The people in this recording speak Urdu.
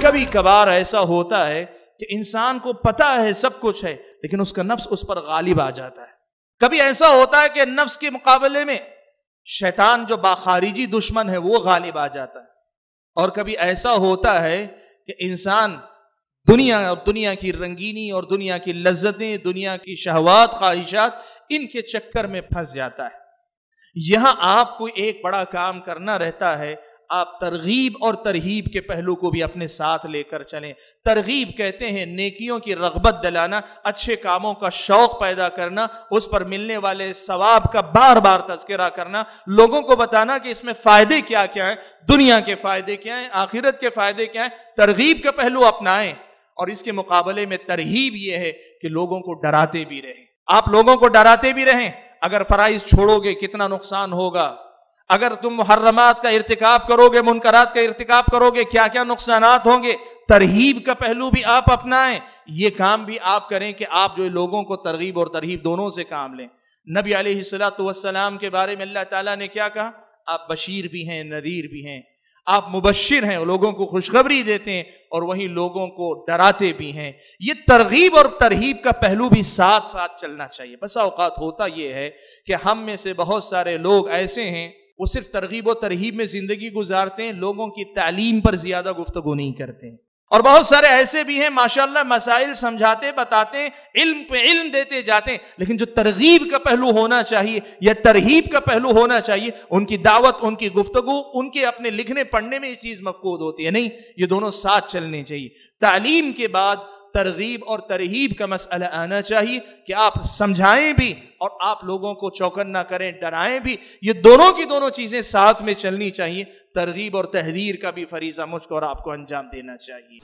کبھی کبھار ایسا ہوتا ہے کہ انسان کو پتا ہے سب کچھ ہے لیکن اس کا نفس اس پر غالب آ جاتا ہے. کبھی ایسا ہوتا ہے کہ نفس کے مقابلے میں شیطان جو باخارجی دشمن ہے وہ غالب آ جاتا ہے. اور کبھی ایسا ہوتا ہے کہ انسان دنیا کی رنگینی اور دنیا کی لذتیں، دنیا کی شہوات، خواہشات، ان کے چکر میں پھنس جاتا ہے. یہاں آپ کو ایک بڑا کام کرنا رہتا ہے. آپ ترغیب اور ترہیب کے پہلو کو بھی اپنے ساتھ لے کر چلیں. ترغیب کہتے ہیں نیکیوں کی رغبت دلانا، اچھے کاموں کا شوق پیدا کرنا، اس پر ملنے والے ثواب کا بار بار تذکرہ کرنا، لوگوں کو بتانا کہ اس میں فائدے کیا کیا ہیں، دنیا کے فائدے کیا ہیں، آخرت کے فائدے کیا ہیں. ترغیب کا پہلو اپنائیں. اور اس کے مقابلے میں ترہیب یہ ہے کہ لوگوں کو ڈراتے بھی رہیں. آپ لوگوں کو ڈراتے بھی رہیں. اگر فرائض چھوڑو گے کتنا نقصان ہوگا، اگر تم محرمات کا ارتکاب کرو گے، منکرات کا ارتکاب کرو گے، کیا کیا نقصانات ہوں گے. ترہیب کا پہلو بھی آپ اپنائیں. یہ کام بھی آپ کریں کہ آپ جو لوگوں کو ترغیب اور ترہیب دونوں سے کام لیں. نبی علیہ الصلوۃ والسلام کے بارے میں اللہ تعالیٰ نے کیا کہا؟ آپ بشیر بھی ہیں، نذیر بھی ہیں. آپ مبشر ہیں، لوگوں کو خوشخبری دیتے ہیں اور وہی لوگوں کو ڈراتے بھی ہیں. یہ ترغیب اور ترہیب کا پہلو بھی ساتھ ساتھ چلنا چاہیے. بسا اوقات ہوتا یہ ہے کہ ہم میں سے بہت سارے لوگ ایسے ہیں وہ صرف ترغیب و ترہیب میں زندگی گزارتے ہیں، لوگوں کی تعلیم پر زیادہ گفتگو نہیں کرتے ہیں. اور بہت سارے ایسے بھی ہیں ماشاءاللہ مسائل سمجھاتے بتاتے ہیں، علم پہ علم دیتے جاتے ہیں، لیکن جو ترغیب کا پہلو ہونا چاہیے یا ترہیب کا پہلو ہونا چاہیے، ان کی دعوت، ان کی گفتگو، ان کے اپنے لکھنے پڑھنے میں یہ چیز مفقود ہوتی ہے. نہیں، یہ دونوں ساتھ چلنے چاہیے. تعلیم کے بعد ترغیب اور ترہیب کا مسئلہ آنا چاہیے کہ آپ سمجھائیں بھی اور آپ لوگوں کو چوکن نہ کریں، ڈرائیں بھی. یہ دونوں کی دونوں چیزیں ساتھ میں چلنی چاہیے. ترغیب اور تحذیر کا بھی فریضہ مجھ کو اور آپ کو انجام دینا چاہیے.